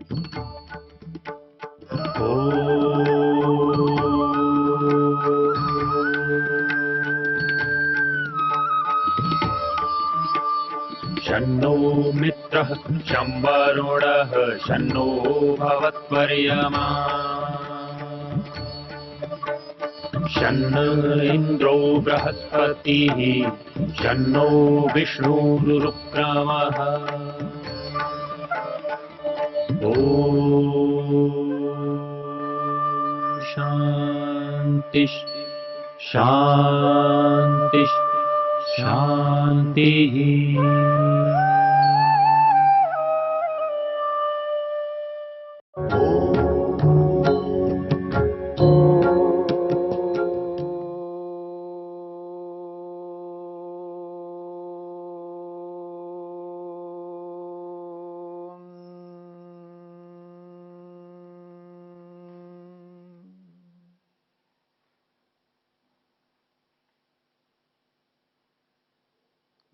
शन्नो मित्रः शं वरुणः शन्नो भवत्वर्यमा शन्न इन्द्रो बृहस्पतिः शन्नो विष्णुरुक्रमः ॐ शान्ति शान्ति शान्तिः।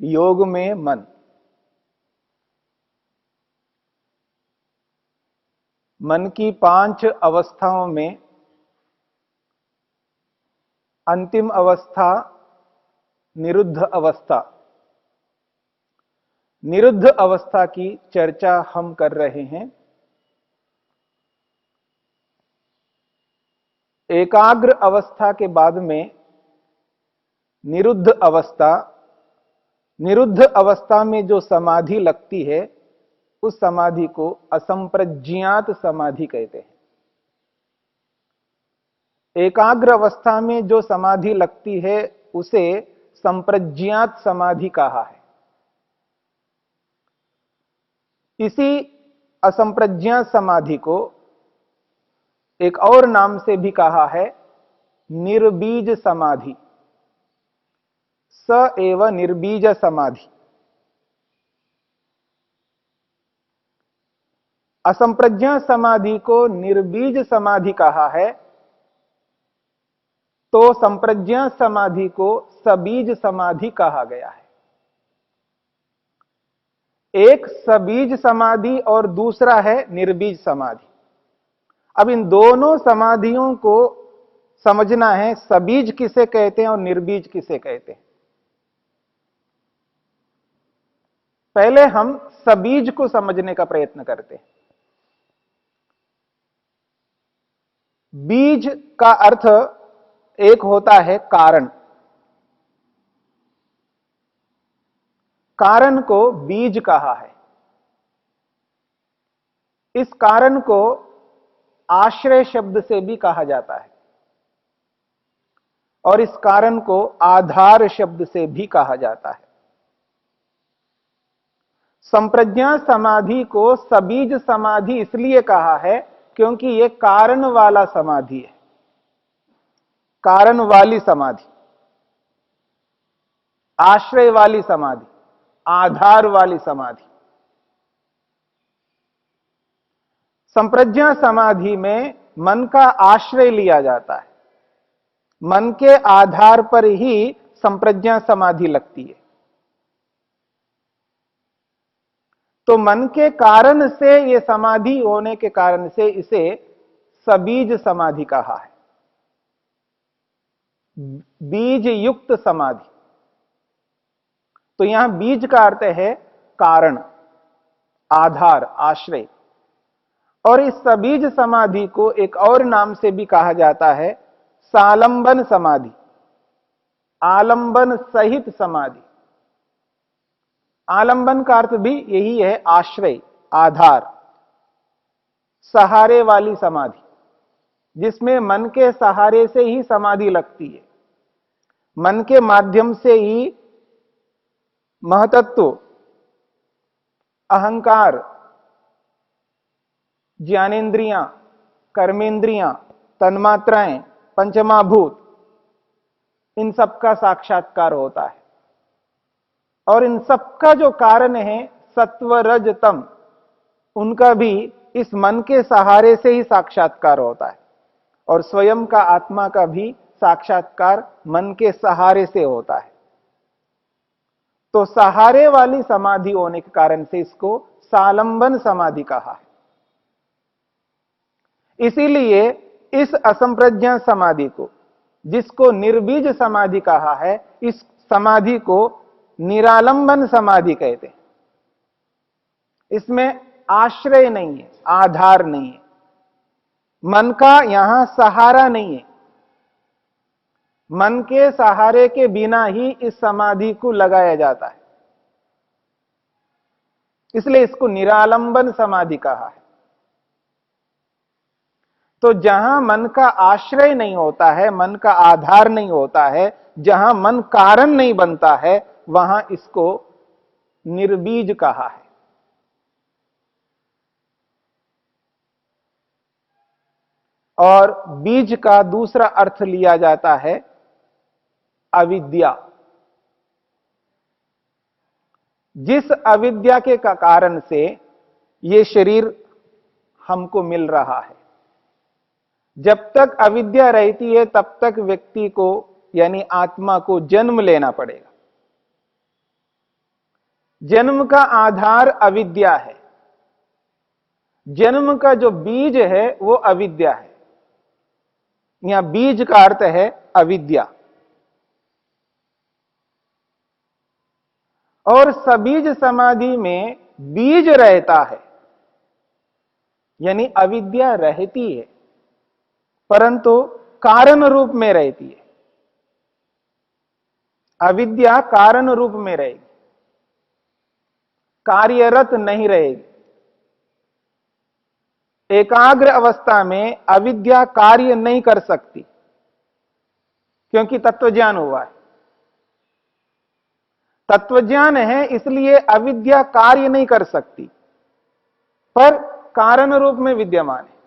योग में मन की 5 अवस्थाओं में अंतिम अवस्था निरुद्ध अवस्था। निरुद्ध अवस्था की चर्चा हम कर रहे हैं। एकाग्र अवस्था के बाद में निरुद्ध अवस्था। निरुद्ध अवस्था में जो समाधि लगती है उस समाधि को असंप्रज्ञात समाधि कहते हैं। एकाग्र अवस्था में जो समाधि लगती है उसे संप्रज्ञात समाधि कहा है। इसी असंप्रज्ञात समाधि को एक और नाम से भी कहा है निर्बीज समाधि। स एव निर्बीज समाधि। असंप्रज्ञात समाधि को निर्बीज समाधि कहा है तो संप्रज्ञात समाधि को सबीज समाधि कहा गया है। एक सबीज समाधि और दूसरा है निर्बीज समाधि। अब इन दोनों समाधियों को समझना है, सबीज किसे कहते हैं और निर्बीज किसे कहते हैं। पहले हम सबीज को समझने का प्रयत्न करते हैं। बीज का अर्थ एक होता है कारण। कारण को बीज कहा है। इस कारण को आश्रय शब्द से भी कहा जाता है और इस कारण को आधार शब्द से भी कहा जाता है। संप्रज्ञात समाधि को सबीज समाधि इसलिए कहा है क्योंकि यह कारण वाला समाधि है। कारण वाली समाधि, आश्रय वाली समाधि, आधार वाली समाधि। संप्रज्ञात समाधि में मन का आश्रय लिया जाता है। मन के आधार पर ही संप्रज्ञात समाधि लगती है। तो मन के कारण से यह समाधि होने के कारण से इसे सबीज समाधि कहा है। बीज युक्त समाधि। तो यहां बीज का अर्थ है कारण, आधार, आश्रय। और इस सबीज समाधि को एक और नाम से भी कहा जाता है सालंबन समाधि, आलंबन सहित समाधि। आलंबन का अर्थ भी यही है, आश्रय, आधार, सहारे वाली समाधि, जिसमें मन के सहारे से ही समाधि लगती है। मन के माध्यम से ही महतत्व, अहंकार, ज्ञानेन्द्रियां, कर्मेंद्रियां, तन्मात्राएं, पंचमाभूत, इन सबका साक्षात्कार होता है। और इन सबका जो कारण है सत्व रज तम, उनका भी इस मन के सहारे से ही साक्षात्कार होता है। और स्वयं का, आत्मा का भी साक्षात्कार मन के सहारे से होता है। तो सहारे वाली समाधि होने के कारण से इसको सालंबन समाधि कहा है। इसीलिए इस असंप्रज्ञा समाधि को, जिसको निर्बीज समाधि कहा है, इस समाधि को निरालंबन समाधि कहते हैं। इसमें आश्रय नहीं है, आधार नहीं है, मन का यहां सहारा नहीं है। मन के सहारे के बिना ही इस समाधि को लगाया जाता है, इसलिए इसको निरालंबन समाधि कहा है। तो जहां मन का आश्रय नहीं होता है, मन का आधार नहीं होता है, जहां मन कारण नहीं बनता है, वहां इसको निर्बीज कहा है। और बीज का दूसरा अर्थ लिया जाता है अविद्या। जिस अविद्या के कारण से ये शरीर हमको मिल रहा है, जब तक अविद्या रहती है तब तक व्यक्ति को यानी आत्मा को जन्म लेना पड़ेगा। जन्म का आधार अविद्या है, जन्म का जो बीज है वो अविद्या है। यहां बीज का अर्थ है अविद्या। और सबीज समाधि में बीज रहता है, यानी अविद्या रहती है परंतु कारण रूप में रहती है। अविद्या कारण रूप में रहेगी, कार्यरत नहीं रहेगी। एकाग्र अवस्था में अविद्या कार्य नहीं कर सकती, क्योंकि तत्वज्ञान हुआ है। तत्वज्ञान है इसलिए अविद्या कार्य नहीं कर सकती, पर कारण रूप में विद्यमान है।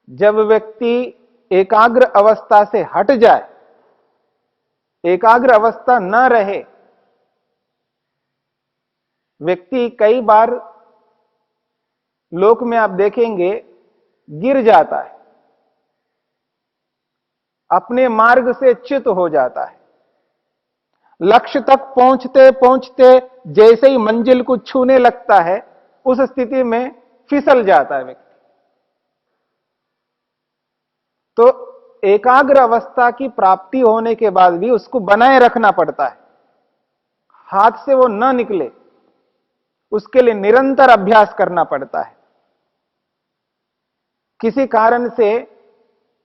जब व्यक्ति एकाग्र अवस्था से हट जाए, एकाग्र अवस्था न रहे, व्यक्ति कई बार लोक में आप देखेंगे गिर जाता है, अपने मार्ग से च्युत हो जाता है। लक्ष्य तक पहुंचते पहुंचते जैसे ही मंजिल को छूने लगता है, उस स्थिति में फिसल जाता है व्यक्ति। तो एकाग्र अवस्था की प्राप्ति होने के बाद भी उसको बनाए रखना पड़ता है, हाथ से वो न निकले, उसके लिए निरंतर अभ्यास करना पड़ता है। किसी कारण से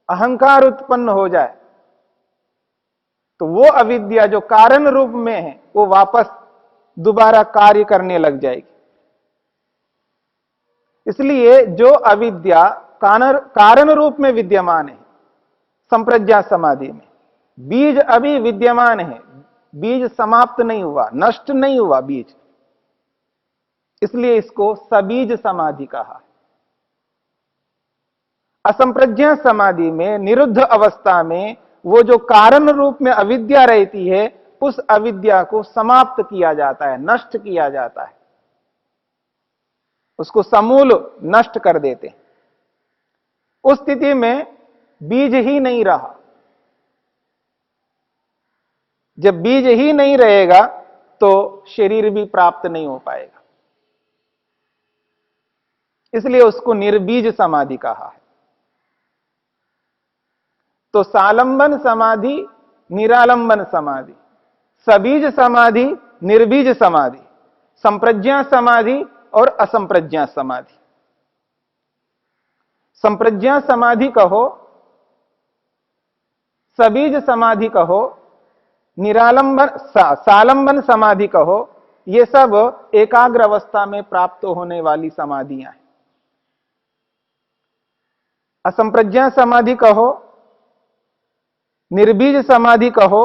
अहंकार उत्पन्न हो जाए तो वो अविद्या जो कारण रूप में है वो वापस दोबारा कार्य करने लग जाएगी। इसलिए जो अविद्या कारण रूप में विद्यमान है संप्रज्ञा समाधि में, बीज अभी विद्यमान है, बीज समाप्त नहीं हुआ, नष्ट नहीं हुआ बीज, इसलिए इसको सबीज समाधि कहा। असंप्रज्ञा समाधि में, निरुद्ध अवस्था में, वो जो कारण रूप में अविद्या रहती है, उस अविद्या को समाप्त किया जाता है, नष्ट किया जाता है, उसको समूल नष्ट कर देते हैं। उस स्थिति में बीज ही नहीं रहा। जब बीज ही नहीं रहेगा तो शरीर भी प्राप्त नहीं हो पाएगा, इसलिए उसको निर्बीज समाधि कहा है। तो सालंबन समाधि, निरालंबन समाधि, सबीज समाधि, निर्बीज समाधि, संप्रज्ञा समाधि और असंप्रज्ञा समाधि। संप्रज्ञा समाधि कहो, सबीज समाधि कहो, निरालंबन सालंबन समाधि कहो, ये सब एकाग्र अवस्था में प्राप्त होने वाली समाधियां हैं। असंप्रज्ञा समाधि कहो, निर्बीज समाधि कहो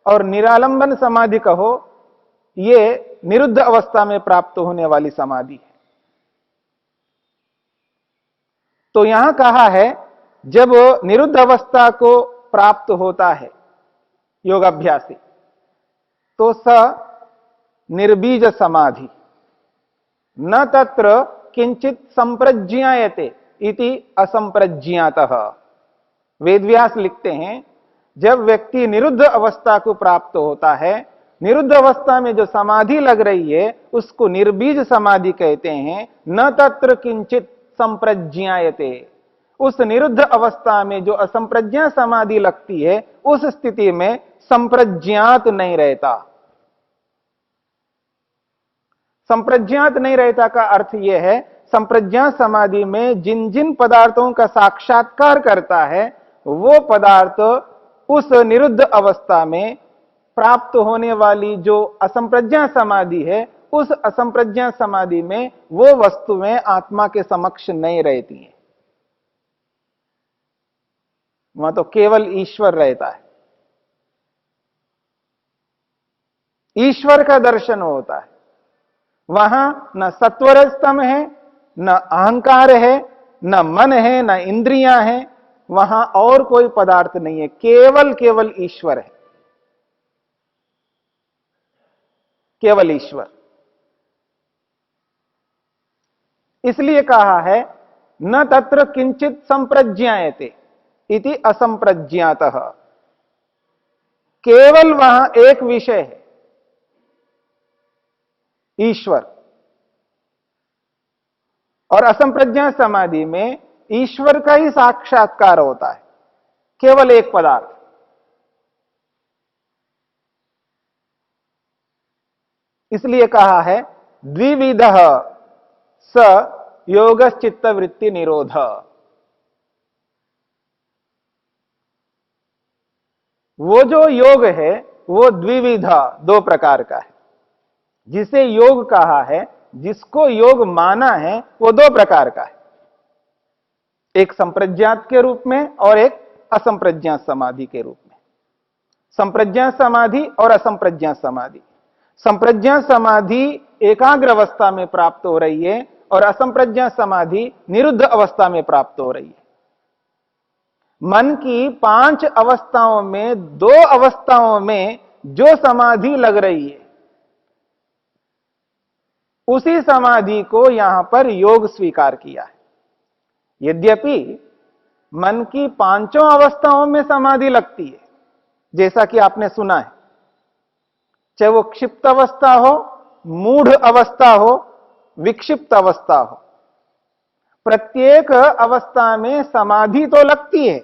और निरालंबन समाधि कहो, ये निरुद्ध अवस्था में प्राप्त होने वाली समाधि है। तो यहां कहा है जब निरुद्ध अवस्था को प्राप्त होता है योगाभ्यासी, तो स निर्बीज समाधि, न तत्र किंचित संप्रज्ञायते इति असंप्रज्ञातः। वेदव्यास लिखते हैं जब व्यक्ति निरुद्ध अवस्था को प्राप्त होता है निरुद्ध अवस्था में जो समाधि लग रही है उसको निर्बीज समाधि कहते हैं। न तत्र किंचित संप्रज्ञायते, उस निरुद्ध अवस्था में जो असंप्रज्ञा समाधि लगती है उस स्थिति में संप्रज्ञात नहीं रहता। संप्रज्ञात नहीं रहता का अर्थ यह है, संप्रज्ञा समाधि में जिन जिन पदार्थों का साक्षात्कार करता है वो पदार्थ उस निरुद्ध अवस्था में प्राप्त होने वाली जो असंप्रज्ञा समाधि है उस असंप्रज्ञा समाधि में वो वस्तुएं आत्मा के समक्ष नहीं रहती हैं। वहां तो केवल ईश्वर रहता है, ईश्वर का दर्शन होता है। वहां न सत्वर स्तंभ है, न अहंकार है, न मन है, न इंद्रियां हैं, वहां और कोई पदार्थ नहीं है, केवल केवल ईश्वर है, केवल ईश्वर। इसलिए कहा है न तत्र किंचित संप्रज्ञायते इति असंप्रज्ञातः, केवल वहां एक विषय है, ईश्वर। और असंप्रज्ञा समाधि में ईश्वर का ही साक्षात्कार होता है, केवल एक पदार्थ। इसलिए कहा है द्विविधः स योगश्चित्त वृत्ति निरोध। वो जो योग है वो द्विविधा, दो प्रकार का है। जिसे योग कहा है, जिसको योग माना है, वो दो प्रकार का है, एक संप्रज्ञात के रूप में और एक असंप्रज्ञात समाधि के रूप में। संप्रज्ञात समाधि और असंप्रज्ञात समाधि। संप्रज्ञात समाधि एकाग्र अवस्था में प्राप्त हो रही है और असंप्रज्ञात समाधि निरुद्ध अवस्था में प्राप्त हो रही है। मन की 5 अवस्थाओं में 2 अवस्थाओं में जो समाधि लग रही है उसी समाधि को यहां पर योग स्वीकार किया है। यद्यपि मन की 5 अवस्थाओं में समाधि लगती है, जैसा कि आपने सुना है, चाहे वो क्षिप्त अवस्था हो, मूढ़ अवस्था हो, विक्षिप्त अवस्था हो, प्रत्येक अवस्था में समाधि तो लगती है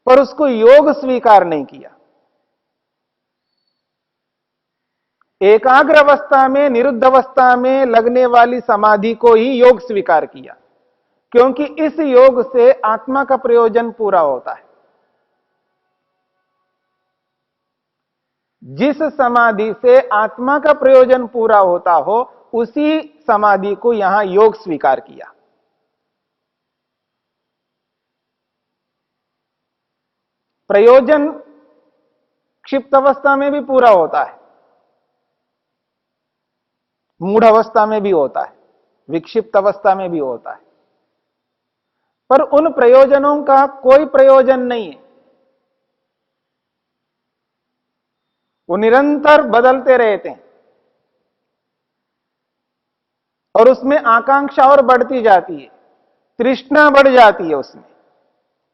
पर उसको योग स्वीकार नहीं किया। एकाग्र अवस्था में, निरुद्ध अवस्था में लगने वाली समाधि को ही योग स्वीकार किया, क्योंकि इस योग से आत्मा का प्रयोजन पूरा होता है। जिस समाधि से आत्मा का प्रयोजन पूरा होता हो उसी समाधि को यहां योग स्वीकार किया। प्रयोजन क्षिप्त अवस्था में भी पूरा होता है, मूढ़ अवस्था में भी होता है, विक्षिप्त अवस्था में भी होता है, पर उन प्रयोजनों का कोई प्रयोजन नहीं है। वो निरंतर बदलते रहते हैं और उसमें आकांक्षा और बढ़ती जाती है, तृष्णा बढ़ जाती है, उसमें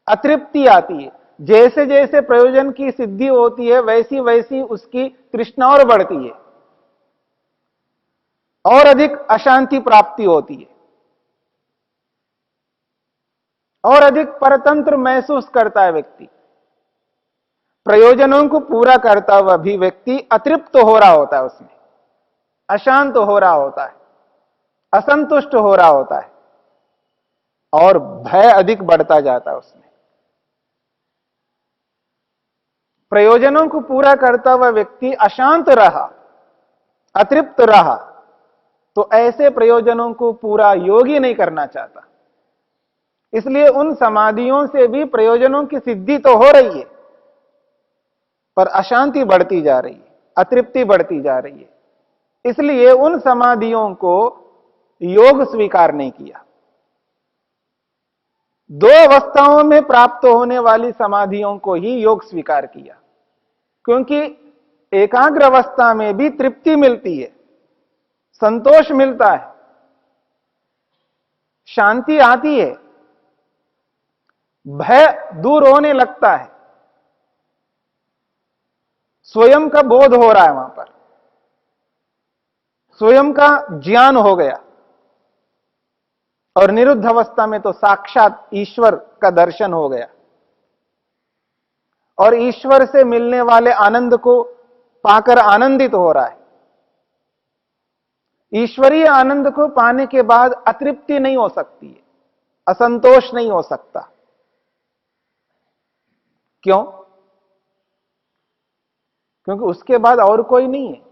अतृप्ति आती है। जैसे जैसे प्रयोजन की सिद्धि होती है वैसी वैसी उसकी तृष्णा और बढ़ती है और अधिक अशांति प्राप्ति होती है और अधिक परतंत्र महसूस करता है व्यक्ति। प्रयोजनों को पूरा करता हुआ भी व्यक्ति अतृप्त हो रहा होता है, उसमें अशांत हो रहा होता है, असंतुष्ट हो रहा होता है और भय अधिक बढ़ता जाता है उसमें। प्रयोजनों को पूरा करता हुआ व्यक्ति अशांत रहा, अतृप्त रहा, तो ऐसे प्रयोजनों को पूरा योगी नहीं करना चाहता। इसलिए उन समाधियों से भी प्रयोजनों की सिद्धि तो हो रही है पर अशांति बढ़ती जा रही है, अतृप्ति बढ़ती जा रही है। इसलिए उन समाधियों को योग स्वीकार नहीं किया। 2 अवस्थाओं में प्राप्त होने वाली समाधियों को ही योग स्वीकार किया, क्योंकि एकाग्र अवस्था में भी तृप्ति मिलती है, संतोष मिलता है, शांति आती है, भय दूर होने लगता है, स्वयं का बोध हो रहा है वहां पर, स्वयं का ज्ञान हो गया। और निरुद्ध अवस्था में तो साक्षात ईश्वर का दर्शन हो गया और ईश्वर से मिलने वाले आनंद को पाकर आनंदित हो रहा है। ईश्वरीय आनंद को पाने के बाद अतृप्ति नहीं हो सकती है, असंतोष नहीं हो सकता। क्यों? क्योंकि उसके बाद और कोई नहीं है।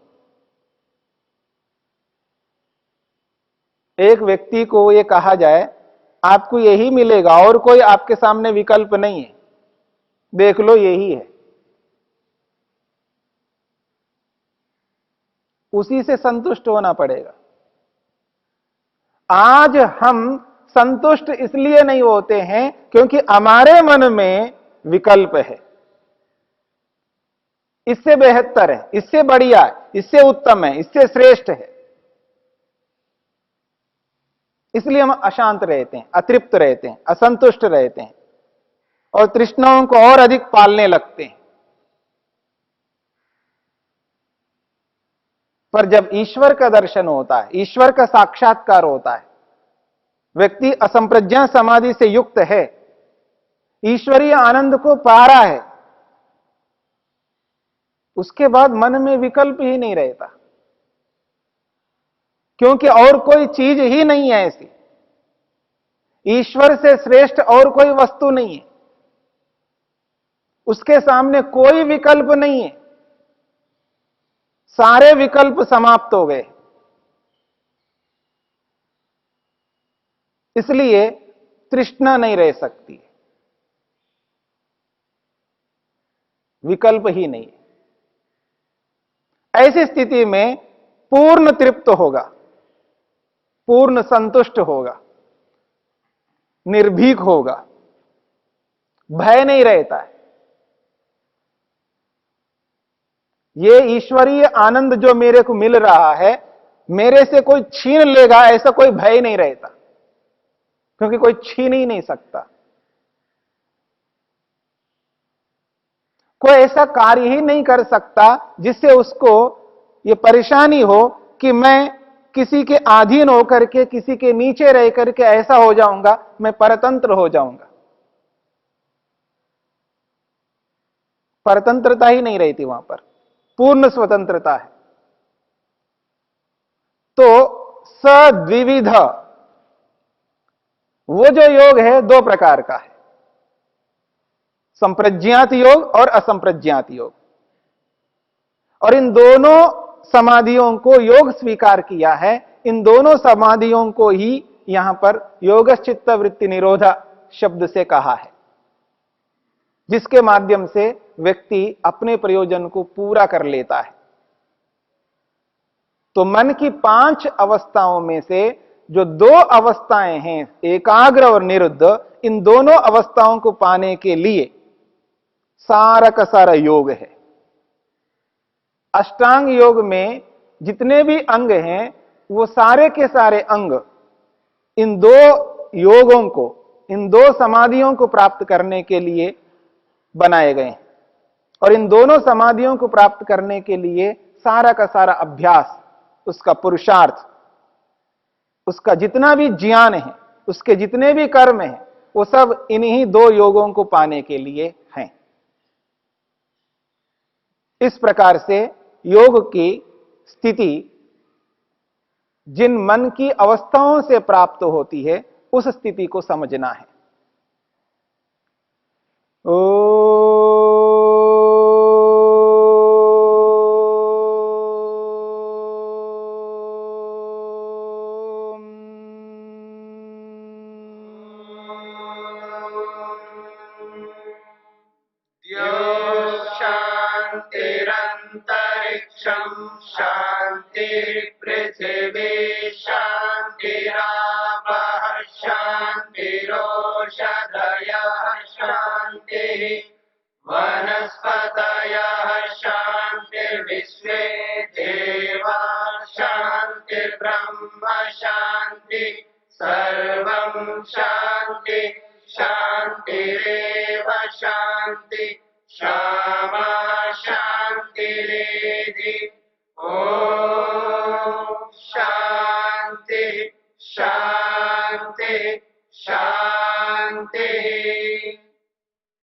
एक व्यक्ति को यह कहा जाए आपको यही मिलेगा और कोई आपके सामने विकल्प नहीं है, देख लो यही है, उसी से संतुष्ट होना पड़ेगा। आज हम संतुष्ट इसलिए नहीं होते हैं क्योंकि हमारे मन में विकल्प है, इससे बेहतर है, इससे बढ़िया है, इससे उत्तम है, इससे श्रेष्ठ है। इसलिए हम अशांत रहते हैं, अतृप्त रहते हैं, असंतुष्ट रहते हैं और तृष्णाओं को और अधिक पालने लगते हैं। पर जब ईश्वर का दर्शन होता है, ईश्वर का साक्षात्कार होता है, व्यक्ति असंप्रज्ञा समाधि से युक्त है, ईश्वरीय आनंद को पा रहा है, उसके बाद मन में विकल्प ही नहीं रहता, क्योंकि और कोई चीज ही नहीं है ऐसी, ईश्वर से श्रेष्ठ और कोई वस्तु नहीं है, उसके सामने कोई विकल्प नहीं है, सारे विकल्प समाप्त हो गए। इसलिए तृष्णा नहीं रह सकती, विकल्प ही नहीं है। ऐसी स्थिति में पूर्ण तृप्त होगा, पूर्ण संतुष्ट होगा, निर्भीक होगा, भय नहीं रहता है। ये ईश्वरीय आनंद जो मेरे को मिल रहा है, मेरे से कोई छीन लेगा ऐसा कोई भय नहीं रहता, क्योंकि कोई छीन ही नहीं सकता। कोई ऐसा कार्य ही नहीं कर सकता जिससे उसको ये परेशानी हो कि मैं किसी के अधीन होकर के, किसी के नीचे रह करके ऐसा हो जाऊंगा, मैं परतंत्र हो जाऊंगा। परतंत्रता ही नहीं रहती वहां पर, पूर्ण स्वतंत्रता है। तो सद्विविध, वो जो योग है दो प्रकार का है, संप्रज्ञात योग और असंप्रज्ञात योग। और इन दोनों समाधियों को योग स्वीकार किया है, इन दोनों समाधियों को ही यहां पर योगश्चित्त वृत्ति निरोधा शब्द से कहा है, जिसके माध्यम से व्यक्ति अपने प्रयोजन को पूरा कर लेता है। तो मन की 5 अवस्थाओं में से जो 2 अवस्थाएं हैं, एकाग्र और निरुद्ध, इन दोनों अवस्थाओं को पाने के लिए सारा का सारा योग है। अष्टांग योग में जितने भी अंग हैं, वो सारे के सारे अंग इन 2 योगों को, इन 2 समाधियों को प्राप्त करने के लिए बनाए गए हैं। और इन दोनों समाधियों को प्राप्त करने के लिए सारा का सारा अभ्यास, उसका पुरुषार्थ, उसका जितना भी ज्ञान है, उसके जितने भी कर्म हैं, वो सब इन्हीं 2 योगों को पाने के लिए हैं। इस प्रकार से योग की स्थिति जिन मन की अवस्थाओं से प्राप्त होती है, उस स्थिति को समझना है। शांतिरंतरिक्षं शांति पृथिवी शांतिरापः शांतिरोषधयः शांतिः वनस्पतयः शांतिर्विश्वे देवा शांतिर्ब्रह्म शांति सर्वं शांति शांतिरेव शांति क्षमा शांति शान्ति शान्तिः